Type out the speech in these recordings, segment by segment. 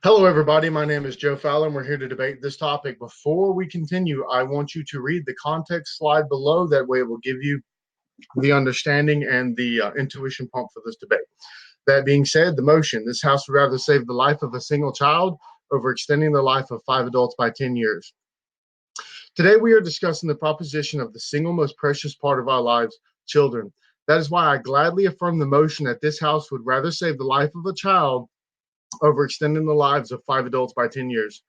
Hello, everybody. My name is Joe Fowler, and we're here to debate this topic. Before we continue, I want you to read the context slide below. That way, it will give you the understanding and the intuition pump for this debate. That being said, the motion: this House would rather save the life of a single child over extending the life of 5 adults by 10 years. Today, we are discussing the proposition of the single most precious part of our lives, children. That is why I gladly affirm the motion that this House would rather save the life of a child over extending the lives of 5 adults by 10 years.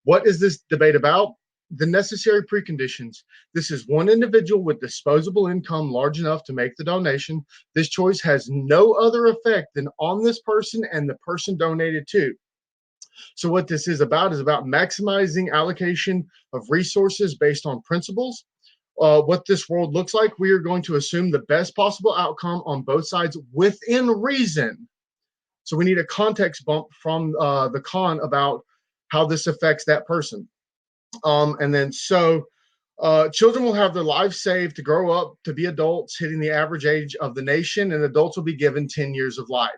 What is this debate about? The necessary preconditions. This is one individual with disposable income large enough to make the donation. This choice has no other effect than on this person and the person donated to. So what this is about maximizing allocation of resources based on principles. What this world looks like, we are going to assume the best possible outcome on both sides within reason. So we need a context bump from the con about how this affects that person. Children will have their lives saved to grow up to be adults, hitting the average age of the nation, and adults will be given 10 years of life.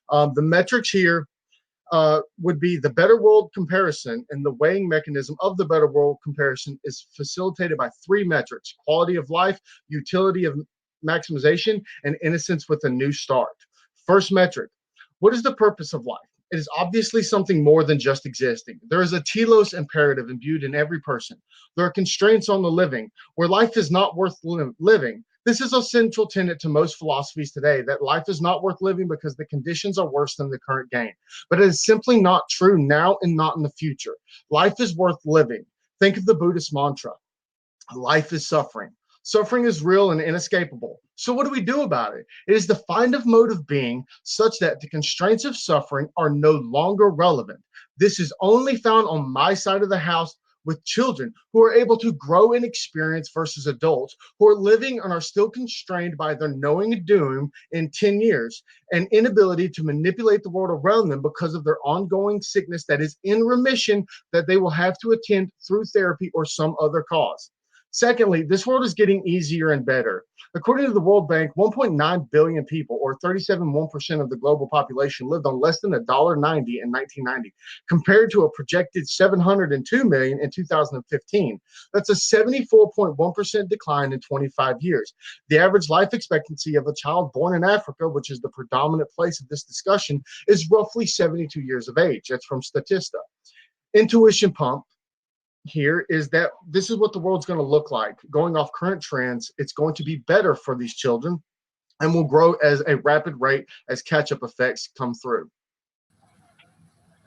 The metrics here would be the better world comparison, and the weighing mechanism of the better world comparison is facilitated by 3 metrics: quality of life, utility of maximization, and innocence with a new start. First metric: what is the purpose of life? It is obviously something more than just existing. There is a telos imperative imbued in every person. There are constraints on the living, where life is not worth living. This is a central tenet to most philosophies today, that life is not worth living because the conditions are worse than the current gain. But it is simply not true now and not in the future. Life is worth living. Think of the Buddhist mantra: life is suffering. Suffering is real and inescapable. So what do we do about it? It is the find of mode of being such that the constraints of suffering are no longer relevant. This is only found on my side of the house with children who are able to grow and experience versus adults who are living and are still constrained by their knowing doom in 10 years and inability to manipulate the world around them because of their ongoing sickness that is in remission that they will have to attend through therapy or some other cause. Secondly, this world is getting easier and better. According to the World Bank, 1.9 billion people, or 37.1% of the global population, lived on less than $1.90 in 1990, compared to a projected 702 million in 2015. That's a 74.1% decline in 25 years. The average life expectancy of a child born in Africa, which is the predominant place of this discussion, is roughly 72 years of age. That's from Statista. Intuition pump here is that this is what the world's going to look like. Going off current trends, it's going to be better for these children and will grow as a rapid rate as catch-up effects come through.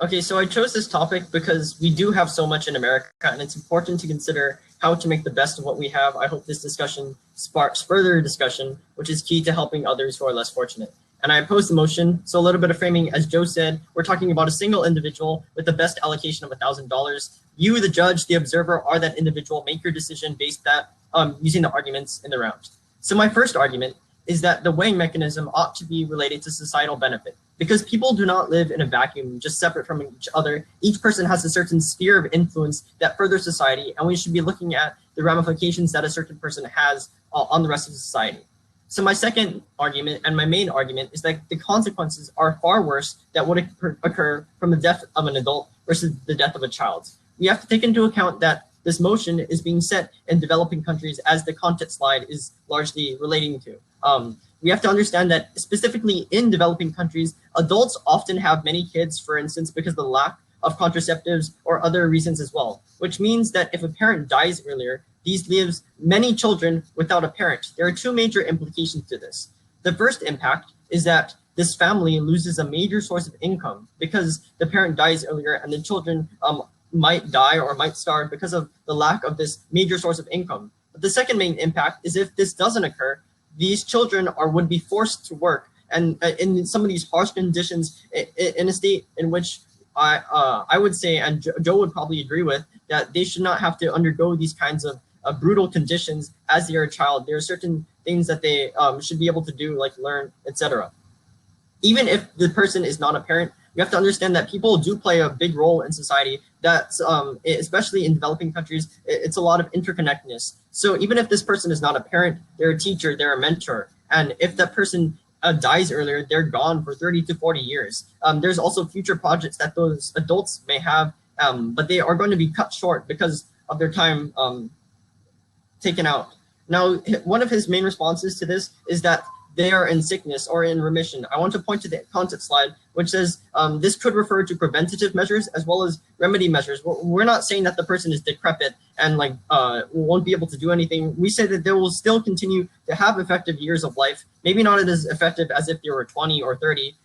Okay, so I chose this topic because we do have so much in America, and it's important to consider how to make the best of what we have. I hope this discussion sparks further discussion, which is key to helping others who are less fortunate. And I oppose the motion. So a little bit of framing, as Joe said, we're talking about a single individual with the best allocation of $1,000. You, the judge, the observer, are that individual. Make your decision based that using the arguments in the round. So my first argument is that the weighing mechanism ought to be related to societal benefit, because people do not live in a vacuum, just separate from each other. Each person has a certain sphere of influence that furthers society, and we should be looking at the ramifications that a certain person has on the rest of society. So my second argument and my main argument is that the consequences are far worse that would occur from the death of an adult versus the death of a child. We have to take into account that this motion is being set in developing countries, as the content slide is largely relating to. We have to understand that specifically in developing countries, adults often have many kids, for instance, because of the lack of contraceptives or other reasons as well, which means that if a parent dies earlier, these leaves many children without a parent. There are 2 major implications to this. The first impact is that this family loses a major source of income because the parent dies earlier, and the children might die or might starve because of the lack of this major source of income. But the second main impact is if this doesn't occur, these children would be forced to work, and in some of these harsh conditions, in a state in which I would say, and Joe would probably agree with, that they should not have to undergo these kinds of brutal conditions as they are a child. There are certain things that they should be able to do, like learn, etc. Even if the person is not a parent, you have to understand that people do play a big role in society. That's especially in developing countries, it's a lot of interconnectedness. So even if this person is not a parent, they're a teacher, they're a mentor. And if that person dies earlier, they're gone for 30 to 40 years. There's also future projects that those adults may have, but they are going to be cut short because of their time taken out. Now, one of his main responses to this is that they are in sickness or in remission. I want to point to the context slide, which says this could refer to preventative measures as well as remedy measures. We're not saying that the person is decrepit and like won't be able to do anything. We say that they will still continue to have effective years of life, maybe not as effective as if they were 20 or 30,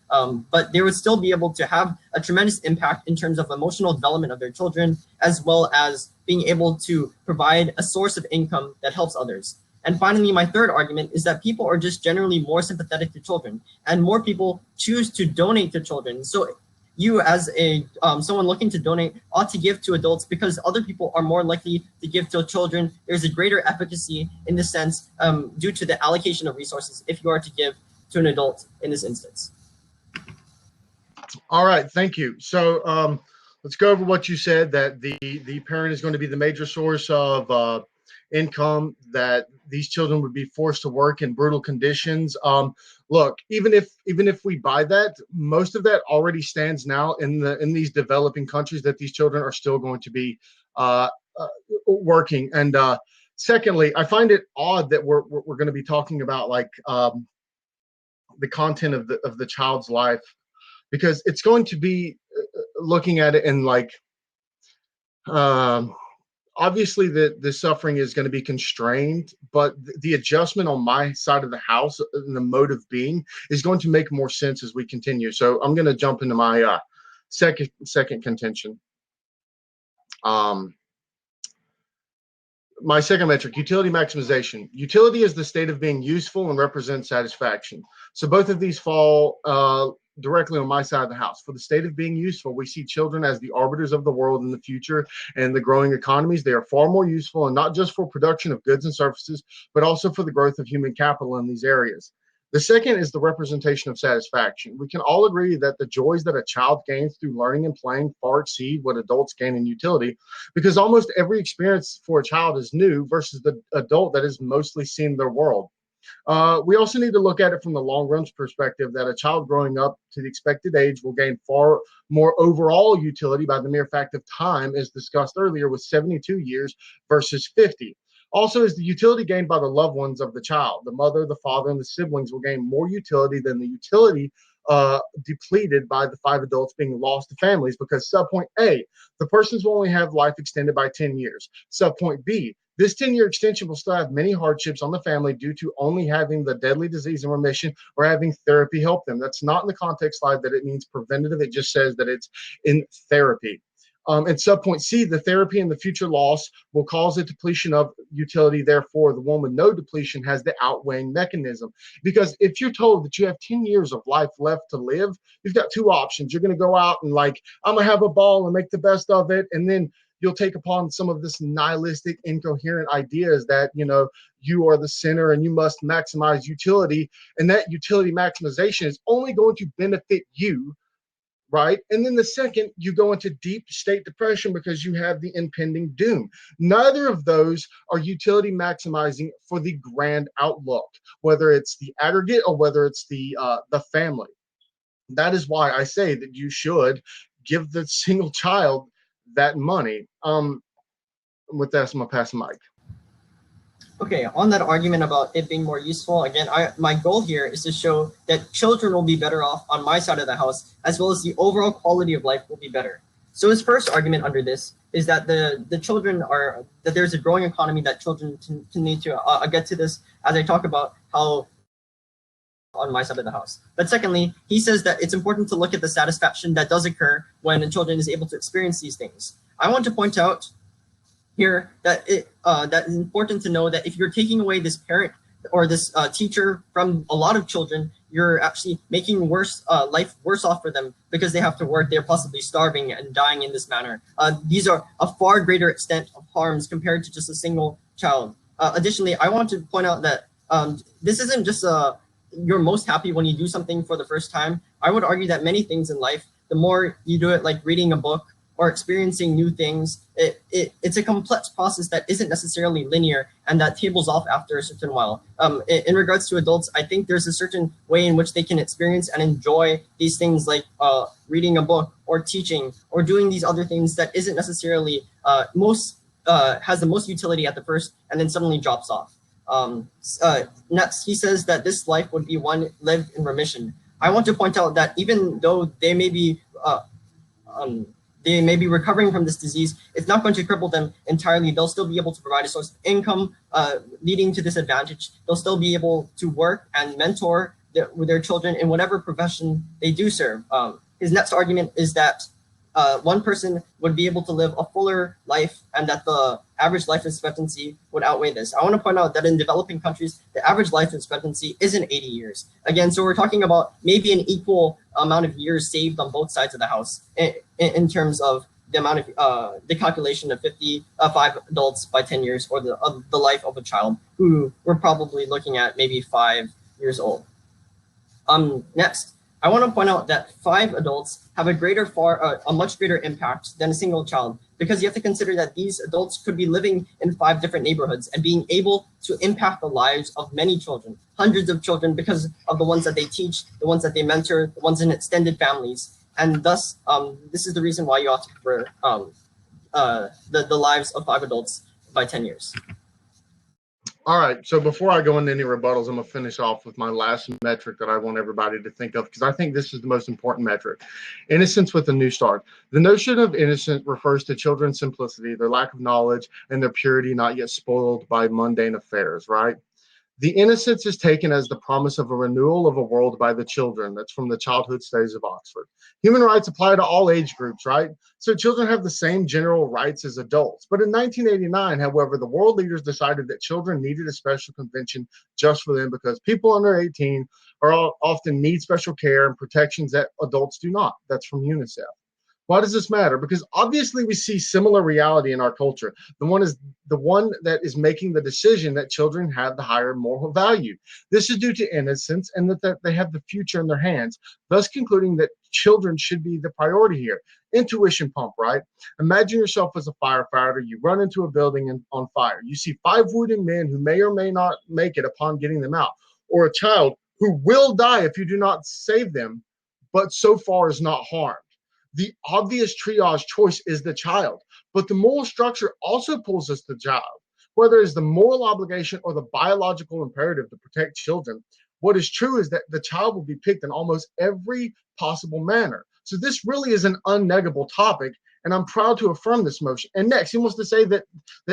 but they would still be able to have a tremendous impact in terms of emotional development of their children, as well as being able to provide a source of income that helps others. And finally, my third argument is that people are just generally more sympathetic to children, and more people choose to donate to children. So you, as a someone looking to donate, ought to give to adults because other people are more likely to give to children. There's a greater efficacy in this sense due to the allocation of resources if you are to give to an adult in this instance. All right, thank you. So let's go over what you said, that the parent is going to be the major source of income, that these children would be forced to work in brutal conditions. Look, even if we buy that, most of that already stands now in these developing countries, that these children are still going to be working. And secondly, I find it odd that we're going to be talking about like the content of the child's life, because it's going to be looking at it in like obviously the suffering is going to be constrained, but the adjustment on my side of the house and the mode of being is going to make more sense as we continue. So I'm going to jump into my second contention. My second metric, utility maximization. Utility is the state of being useful and represents satisfaction. So both of these fall directly on my side of the house. For the state of being useful, we see children as the arbiters of the world in the future and the growing economies. They are far more useful, and not just for production of goods and services, but also for the growth of human capital in these areas. The second is the representation of satisfaction. We can all agree that the joys that a child gains through learning and playing far exceed what adults gain in utility, because almost every experience for a child is new versus the adult that has mostly seen their world. We also need to look at it from the long run perspective, that a child growing up to the expected age will gain far more overall utility by the mere fact of time, as discussed earlier, with 72 years versus 50. Also, is the utility gained by the loved ones of the child. The mother, the father, and the siblings will gain more utility than the utility depleted by the 5 adults being lost to families, because subpoint A, the persons will only have life extended by 10 years. Subpoint B, this 10-year extension will still have many hardships on the family due to only having the deadly disease in remission or having therapy help them. That's not in the context slide that it means preventative. It just says that it's in therapy. And subpoint C, the therapy and the future loss will cause a depletion of utility. Therefore, the one with no depletion has the outweighing mechanism. Because if you're told that you have 10 years of life left to live, you've got 2 options. You're going to go out and like, I'm going to have a ball and make the best of it. And then you'll take upon some of this nihilistic, incoherent ideas that, you know, you are the center and you must maximize utility. And that utility maximization is only going to benefit you, right? And then the second, you go into deep state depression because you have the impending doom. Neither of those are utility maximizing for the grand outlook, whether it's the aggregate or whether it's the family. That is why I say that you should give the single child that money. With that, I'm gonna pass the mic. Okay, on that argument about it being more useful, again, my goal here is to show that children will be better off on my side of the house, as well as the overall quality of life will be better. So his first argument under this is that the children are, that there's a growing economy, that children can need to, I'll get to this as I talk about how on my side of the house. But secondly, he says that it's important to look at the satisfaction that does occur when a children is able to experience these things. I want to point out here that that is important to know that if you're taking away this parent or this teacher from a lot of children, you're actually making life worse off for them, because they have to work. They're possibly starving and dying in this manner. These are a far greater extent of harms compared to just a single child. Additionally, I want to point out that this isn't just you're most happy when you do something for the first time. I would argue that many things in life, the more you do it, like reading a book or experiencing new things, it's a complex process that isn't necessarily linear and that tables off after a certain while. In regards to adults, I think there's a certain way in which they can experience and enjoy these things like reading a book or teaching or doing these other things that isn't necessarily has the most utility at the first and then suddenly drops off. Next, he says that this life would be one lived in remission. I want to point out that even though they may be recovering from this disease, it's not going to cripple them entirely. They'll still be able to provide a source of income leading to this advantage. They'll still be able to work and mentor their children in whatever profession they do serve. His next argument is that one person would be able to live a fuller life and that the average life expectancy would outweigh this. I want to point out that in developing countries, the average life expectancy isn't 80 years. Again, so we're talking about maybe an equal amount of years saved on both sides of the house in terms of the amount of the calculation of 5 adults by 10 years, or the life of a child who we're probably looking at maybe 5 years old. Next, I want to point out that 5 adults have a much greater impact than a single child, because you have to consider that these adults could be living in 5 different neighborhoods and being able to impact the lives of many children, hundreds of children, because of the ones that they teach, the ones that they mentor, the ones in extended families. And thus, this is the reason why you ought to cover the lives of 5 adults by 10 years. All right, so before I go into any rebuttals, I'm going to finish off with my last metric that I want everybody to think of, because I think this is the most important metric: innocence with a new start. The notion of innocent refers to children's simplicity, their lack of knowledge, and their purity not yet spoiled by mundane affairs, right? The innocence is taken as the promise of a renewal of a world by the children. That's from the Childhood Studies of Oxford. Human rights apply to all age groups, right? So children have the same general rights as adults. But in 1989, however, the world leaders decided that children needed a special convention just for them, because people under 18 often need special care and protections that adults do not. That's from UNICEF. Why does this matter? Because obviously we see similar reality in our culture. The one that is making the decision that children have the higher moral value. This is due to innocence and that they have the future in their hands, thus concluding that children should be the priority here. Intuition pump, right? Imagine yourself as a firefighter. You run into a building on fire. You see 5 wounded men who may or may not make it upon getting them out, or a child who will die if you do not save them, but so far is not harmed. The obvious triage choice is the child, but the moral structure also pulls us to the child. Whether it's the moral obligation or the biological imperative to protect children, what is true is that the child will be picked in almost every possible manner. So this really is an unnegable topic, and I'm proud to affirm this motion. And next, he wants to say that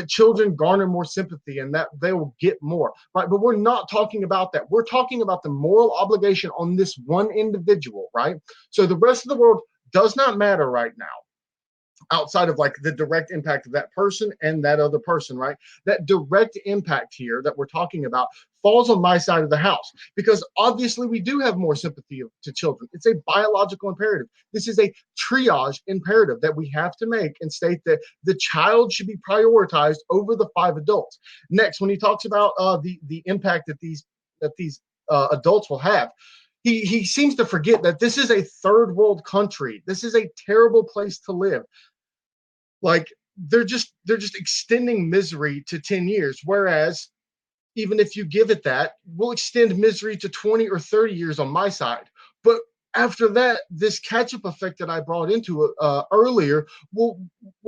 children garner more sympathy and that they will get more, right? But we're not talking about that. We're talking about the moral obligation on this one individual, right? So the rest of the world does not matter right now, outside of like the direct impact of that person and that other person, right? That direct impact here that we're talking about falls on my side of the house, because obviously we do have more sympathy to children. It's a biological imperative. This is a triage imperative that we have to make and state that the child should be prioritized over the 5 adults. Next, when he talks about the impact that these adults will have, he seems to forget that this is a third world country. This is a terrible place to live. Like they're just extending misery to 10 years, whereas even if you give it that, we'll extend misery to 20 or 30 years on my side. But after that, this catch-up effect that I brought into earlier will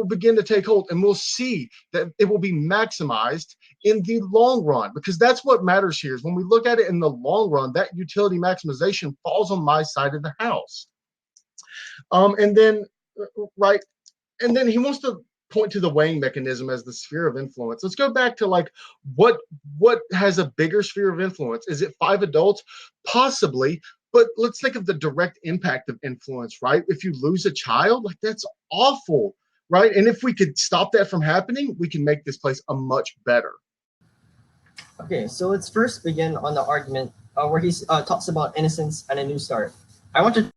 begin to take hold, and we'll see that it will be maximized in the long run, because that's what matters here. Is when we look at it in the long run, that utility maximization falls on my side of the house. And then he wants to point to the weighing mechanism as the sphere of influence. Let's go back to like what has a bigger sphere of influence? Is it 5 adults? Possibly. But let's think of the direct impact of influence, right? If you lose a child, like that's awful, right? And if we could stop that from happening, we can make this place a much better. Okay, so let's first begin on the argument where he talks about innocence and a new start. I want to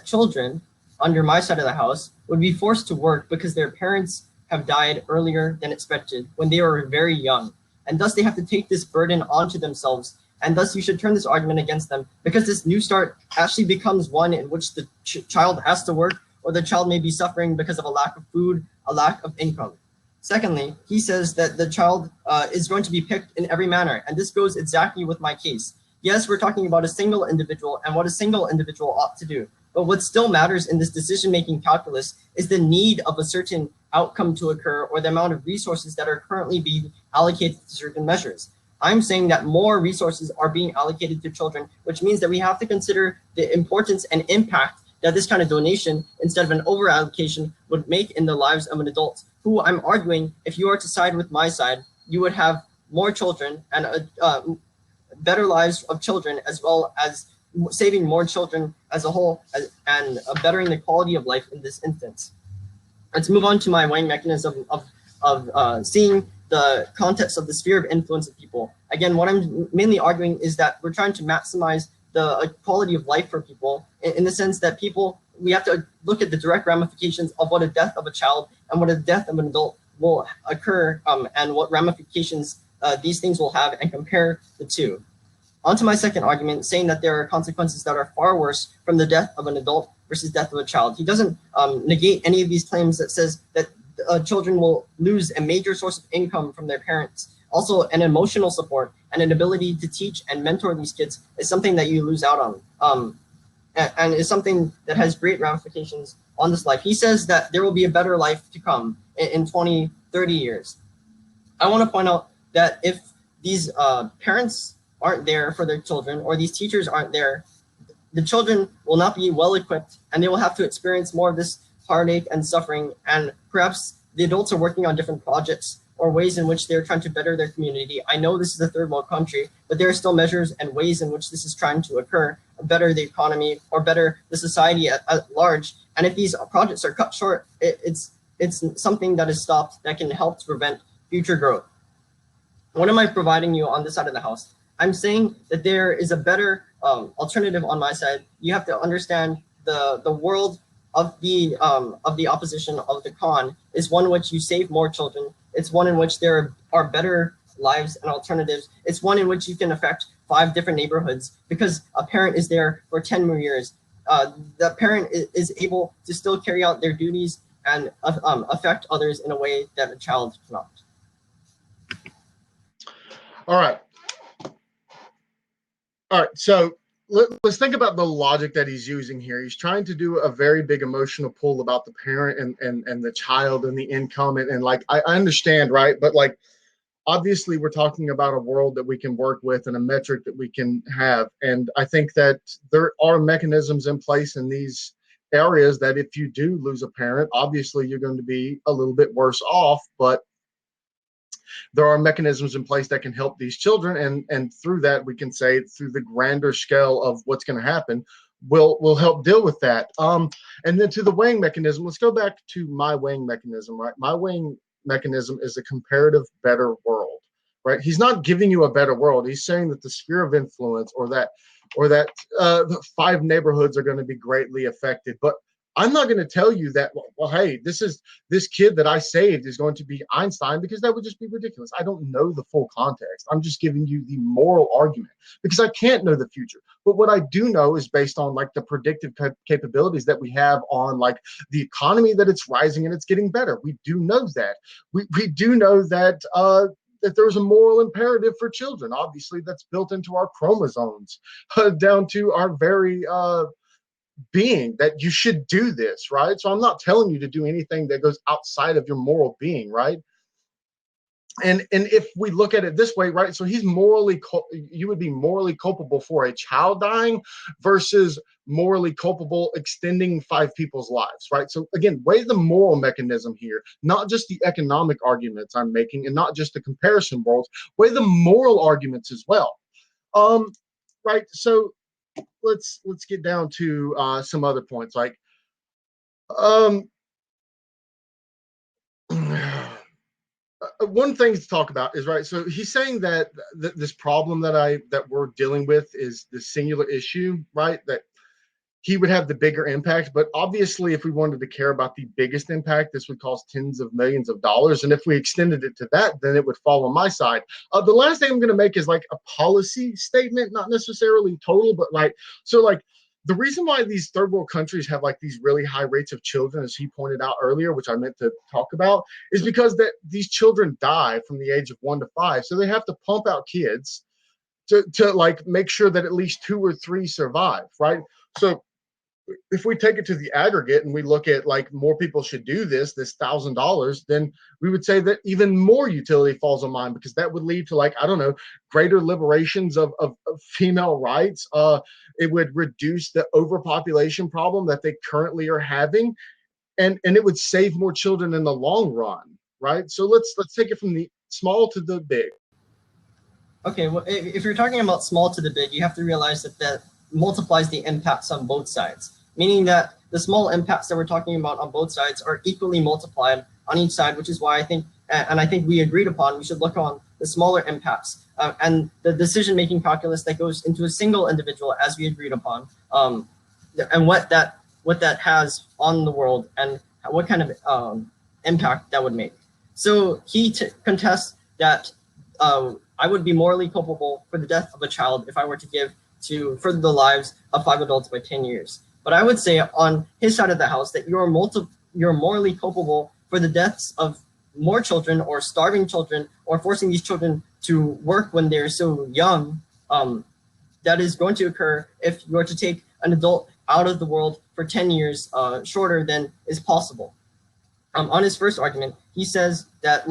children under my side of the house would be forced to work because their parents have died earlier than expected when they were very young, and thus they have to take this burden onto themselves. And thus you should turn this argument against them, because this new start actually becomes one in which the child has to work or the child may be suffering because of a lack of food, a lack of income. Secondly, he says that the child is going to be picked in every manner, and this goes exactly with my case. Yes, we're talking about a single individual and what a single individual ought to do. But what still matters in this decision-making calculus is the need of a certain outcome to occur, or the amount of resources that are currently being allocated to certain measures. I'm saying that more resources are being allocated to children, which means that we have to consider the importance and impact that this kind of donation, instead of an over-allocation, would make in the lives of an adult, who I'm arguing, if you are to side with my side, you would have more children and better lives of children, as well as saving more children as a whole, and bettering the quality of life in this instance. Let's move on to my weighing mechanism of seeing the context of the sphere of influence of people. Again, what I'm mainly arguing is that we're trying to maximize the quality of life for people, in the sense that people, we have to look at the direct ramifications of what a death of a child and what a death of an adult will occur, and what ramifications these things will have, and compare the two. On to my second argument, saying that there are consequences that are far worse from the death of an adult versus death of a child. He doesn't negate any of these claims that says that children will lose a major source of income from their parents. Also, an emotional support and an ability to teach and mentor these kids is something that you lose out on, and is something that has great ramifications on this life. He says that there will be a better life to come in 20, 30 years. I want to point out that if these parents aren't there for their children, or these teachers aren't there, the children will not be well equipped, and they will have to experience more of this heartache and suffering. And perhaps the adults are working on different projects or ways in which they're trying to better their community. I know this is a third world country, but there are still measures and ways in which this is trying to occur, better the economy or better the society at large. And if these projects are cut short, it's something that is stopped that can help to prevent future growth. What am I providing you on this side of the house? I'm saying that there is a better alternative on my side. You have to understand the world of the opposition, of the con, is one in which you save more children. It's one in which there are better lives and alternatives. It's one in which you can affect 5 different neighborhoods because a parent is there for 10 more years. The parent is able to still carry out their duties and affect others in a way that a child cannot. All right. So let's think about the logic that he's using here. He's trying to do a very big emotional pull about the parent and the child and the income. And like, I understand, right? But like, obviously we're talking about a world that we can work with and a metric that we can have. And I think that there are mechanisms in place in these areas that if you do lose a parent, obviously you're going to be a little bit worse off, but there are mechanisms in place that can help these children, and through that we can say, through the grander scale of what's going to happen, will help deal with that. And then to the weighing mechanism, let's go back to my weighing mechanism, right? My weighing mechanism is a comparative better world, right? He's not giving you a better world. He's saying that the sphere of influence, or that 5 neighborhoods are going to be greatly affected. But I'm not going to tell you that, well, hey, this kid that I saved is going to be Einstein, because that would just be ridiculous. I don't know the full context. I'm just giving you the moral argument because I can't know the future. But what I do know is based on like the predictive capabilities that we have on like the economy, that it's rising and it's getting better. We do know that. We do know that that there's a moral imperative for children. Obviously, that's built into our chromosomes, down to our very being, that you should do this, right? So I'm not telling you to do anything that goes outside of your moral being, right? And if we look at it this way, right? So you would be morally culpable for a child dying versus morally culpable extending 5 people's lives, right? So again, weigh the moral mechanism here, not just the economic arguments I'm making, and not just the comparison worlds. Weigh the moral arguments as well. Right. So let's get down to some other points, like one thing to talk about is, right, so he's saying that this problem that we're dealing with is the singular issue, right, that he would have the bigger impact. But obviously, if we wanted to care about the biggest impact, this would cost tens of millions of dollars. And if we extended it to that, then it would fall on my side. The last thing I'm going to make is like a policy statement, not necessarily total, but like, so like, The reason why these third world countries have like these really high rates of children, as he pointed out earlier, which I meant to talk about, is because that these children die from the age of 1 to 5. So they have to pump out kids to like make sure that at least 2 or 3 survive, right? So if we take it to the aggregate and we look at like more people should do this $1,000, then we would say that even more utility falls on mine, because that would lead to, like, I don't know, greater liberations of female rights. It would reduce the overpopulation problem that they currently are having, and it would save more children in the long run, right? So let's take it from the small to the big. Okay, well, if you're talking about small to the big, you have to realize that that multiplies the impacts on both sides, meaning that the small impacts that we're talking about on both sides are equally multiplied on each side, which is why I think, and I think we agreed upon, we should look on the smaller impacts and the decision-making calculus that goes into a single individual, as we agreed upon, and what that has on the world and what kind of impact that would make. So he contests that I would be morally culpable for the death of a child if I were to give to further the lives of 5 adults by 10 years. But I would say on his side of the house that you're morally culpable for the deaths of more children, or starving children, or forcing these children to work when they're so young. That is going to occur if you are to take an adult out of the world for 10 years shorter than is possible. On his first argument, he says that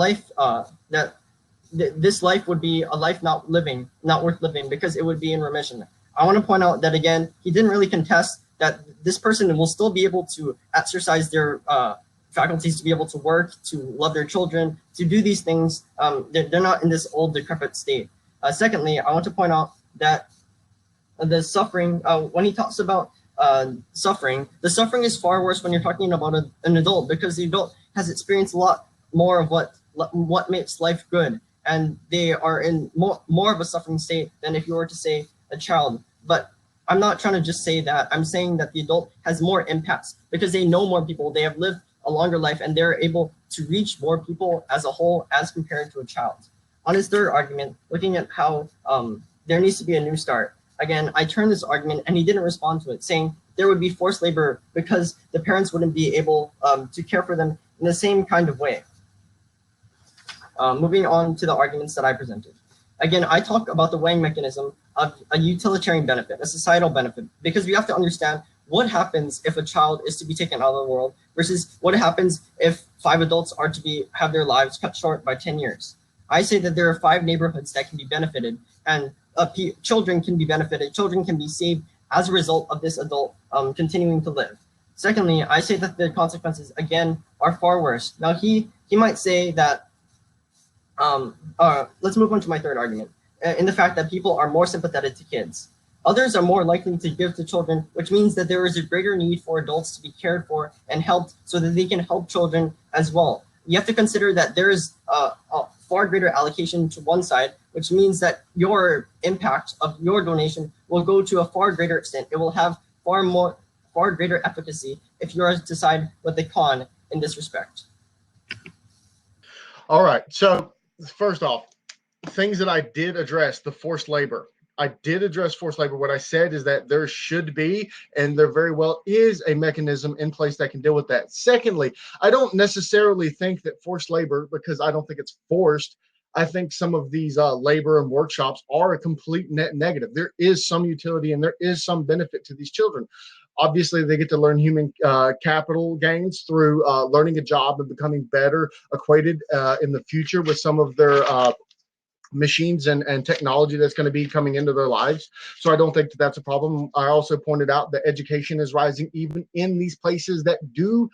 this life would be a life not worth living, because it would be in remission. I want to point out that, again, he didn't really contest that this person will still be able to exercise their faculties, to be able to work, to love their children, to do these things. They're not in this old, decrepit state. Secondly, I want to point out that the suffering, when he talks about suffering, the suffering is far worse when you're talking about an adult, because the adult has experienced a lot more of what makes life good, and they are in more of a suffering state than if you were to say a child. But I'm not trying to just say that. I'm saying that the adult has more impacts because they know more people, they have lived a longer life, and they're able to reach more people as a whole as compared to a child. On his third argument, looking at how there needs to be a new start, again, I turned this argument and he didn't respond to it, saying there would be forced labor because the parents wouldn't be able to care for them in the same kind of way. Moving on to the arguments that I presented. Again, I talk about the weighing mechanism of a utilitarian benefit, a societal benefit, because we have to understand what happens if a child is to be taken out of the world versus what happens if 5 adults are to have their lives cut short by 10 years. I say that there are 5 neighborhoods that can be benefited, and children can be benefited, children can be saved as a result of this adult continuing to live. Secondly, I say that the consequences, again, are far worse. Now, he might say that, let's move on to my third argument, in the fact that people are more sympathetic to kids. Others are more likely to give to children, which means that there is a greater need for adults to be cared for and helped so that they can help children as well. You have to consider that there is a far greater allocation to one side, which means that your impact of your donation will go to a far greater extent. It will have far greater efficacy if you are to side with the con in this respect. All right. So first off, things that I did address, the forced labor. I did address forced labor. What I said is that there should be, and there very well is, a mechanism in place that can deal with that. Secondly, I don't necessarily think that forced labor, because I don't think it's forced. I think some of these labor and workshops are a complete net negative. There is some utility and there is some benefit to these children. Obviously, they get to learn human capital gains through learning a job and becoming better acquainted in the future with some of their machines and technology that's going to be coming into their lives. So I don't think that that's a problem. I also pointed out that education is rising even in these places that do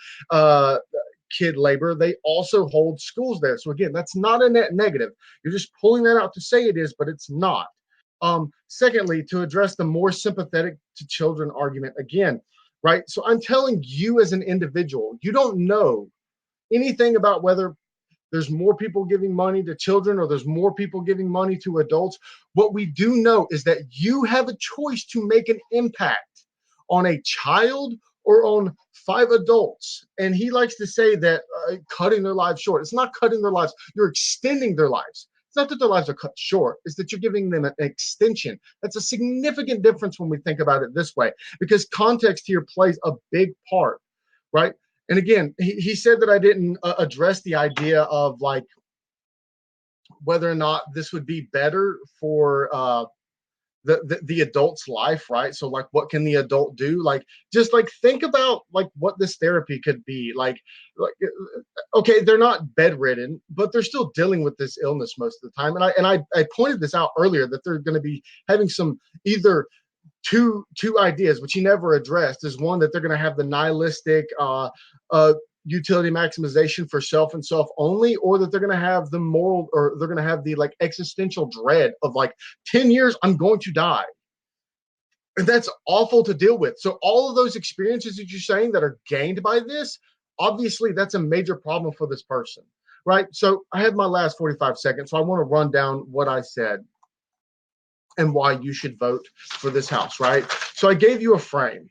kid labor. They also hold schools there. So again, that's not a net negative. You're just pulling that out to say it is, but it's not. Secondly, to address the more sympathetic to children argument again, right? So I'm telling you as an individual, you don't know anything about whether there's more people giving money to children or there's more people giving money to adults. What we do know is that you have a choice to make an impact on a child or on 5 adults. And he likes to say that cutting their lives short. It's not cutting their lives. You're extending their lives. It's not that their lives are cut short, it's that you're giving them an extension. That's a significant difference when we think about it this way, because context here plays a big part, right? And again, he said that I didn't address the idea of like whether or not this would be better for the adult's life, right? So like what can the adult do? Like just like think about like what this therapy could be like okay, they're not bedridden, but they're still dealing with this illness most of the time. And I pointed this out earlier that they're going to be having some either two ideas which he never addressed is one that they're going to have the nihilistic utility maximization for self and self only, or that they're going to have the moral, or they're going to have the like existential dread of like 10 years I'm going to die. And that's awful to deal with. So all of those experiences that you're saying that are gained by this, obviously that's a major problem for this person, right? So I have my last 45 seconds, so I want to run down what I said and why you should vote for this house, right? So I gave you a frame,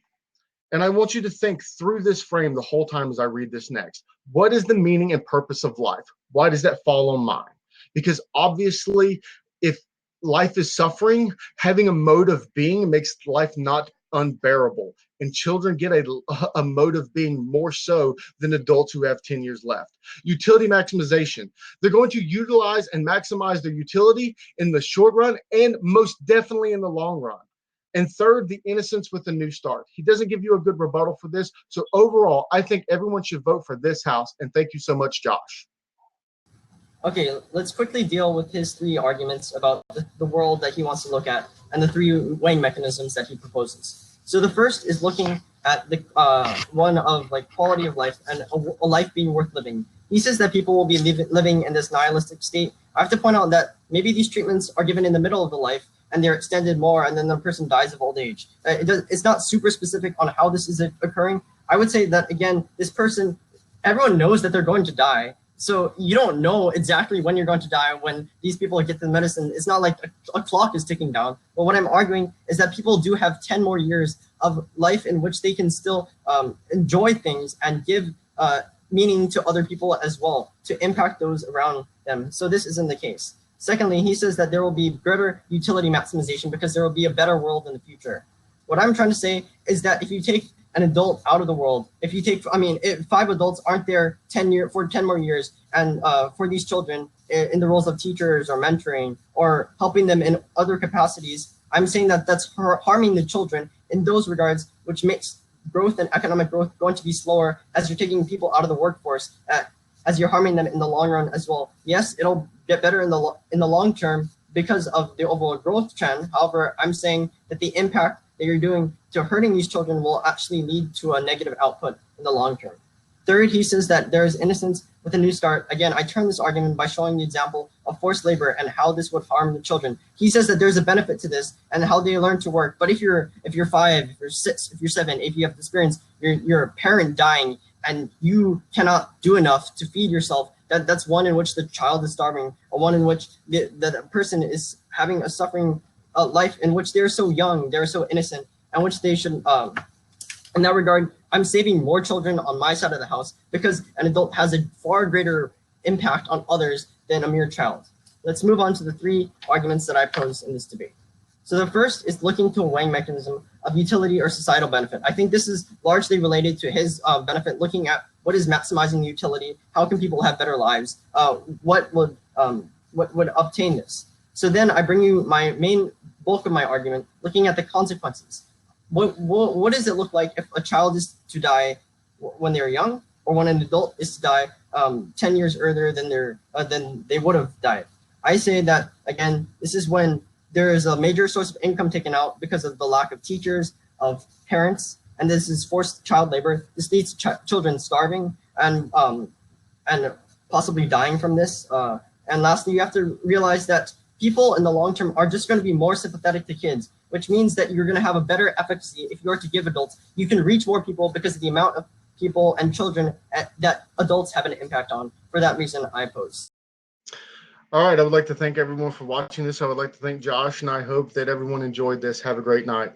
and I want you to think through this frame the whole time as I read this next. What is the meaning and purpose of life? Why does that fall on mine? Because obviously, if life is suffering, having a mode of being makes life not unbearable. And children get a mode of being more so than adults who have 10 years left. Utility maximization. They're going to utilize and maximize their utility in the short run and most definitely in the long run. And third, the innocence with a new start. He doesn't give you a good rebuttal for this. So overall, I think everyone should vote for this house. And thank you so much, Josh. Okay, let's quickly deal with his three arguments about the world that he wants to look at and the three weighing mechanisms that he proposes. So the first is looking at the one of like quality of life and a life being worth living. He says that people will be living in this nihilistic state. I have to point out that maybe these treatments are given in the middle of the life and they're extended more, and then the person dies of old age. It's not super specific on how this is occurring. I would say that, again, this person, everyone knows that they're going to die. So you don't know exactly when you're going to die when these people get the medicine. It's not like a clock is ticking down. But what I'm arguing is that people do have 10 more years of life in which they can still enjoy things and give meaning to other people as well, to impact those around them. So this isn't the case. Secondly, he says that there will be greater utility maximization because there will be a better world in the future. What I'm trying to say is that if you take an adult out of the world, if you take, if 5 adults aren't there for 10 more years, and for these children in the roles of teachers or mentoring or helping them in other capacities, I'm saying that that's harming the children in those regards, which makes growth and economic growth going to be slower as you're taking people out of the workforce, as you're harming them in the long run as well. Yes, it'll get better in the long term because of the overall growth trend. However, I'm saying that the impact that you're doing to hurting these children will actually lead to a negative output in the long term. Third, he says that there is innocence with a new start. Again, I turn this argument by showing the example of forced labor and how this would harm the children. He says that there's a benefit to this and how they learn to work. But if you're 5, if you're 6, if you're 7, if you have experience, you're a parent dying and you cannot do enough to feed yourself, that's one in which the child is starving, or one in which the person is having a suffering life in which they're so young, they're so innocent, and which they should, in that regard, I'm saving more children on my side of the house because an adult has a far greater impact on others than a mere child. Let's move on to the 3 arguments that I posed in this debate. So the first is looking to a weighing mechanism of utility or societal benefit. I think this is largely related to his benefit, looking at what is maximizing the utility, how can people have better lives, what would obtain this. So then I bring you my main bulk of my argument, looking at the consequences. What does it look like if a child is to die when they're young, or when an adult is to die 10 years earlier than they would have died? I say that, again, this is when there is a major source of income taken out because of the lack of teachers, of parents, and this is forced child labor. This leads to children starving and possibly dying from this. And lastly, you have to realize that people in the long term are just going to be more sympathetic to kids, which means that you're going to have a better efficacy if you are to give adults. You can reach more people because of the amount of people and children that adults have an impact on. For that reason, I oppose. All right, I would like to thank everyone for watching this. I would like to thank Josh, and I hope that everyone enjoyed this. Have a great night.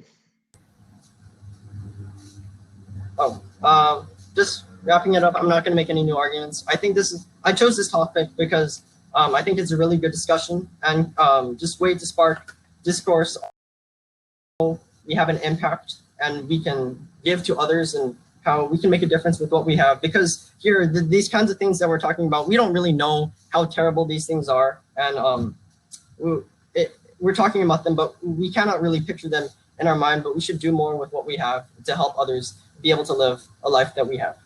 Just wrapping it up, I'm not going to make any new arguments. I think I chose this topic because I think it's a really good discussion, and just wait to spark discourse. We have an impact, and we can give to others, and how we can make a difference with what we have. Because here, these kinds of things that we're talking about, we don't really know how terrible these things are, and we're talking about them, but we cannot really picture them in our mind. But we should do more with what we have to help others be able to live a life that we have.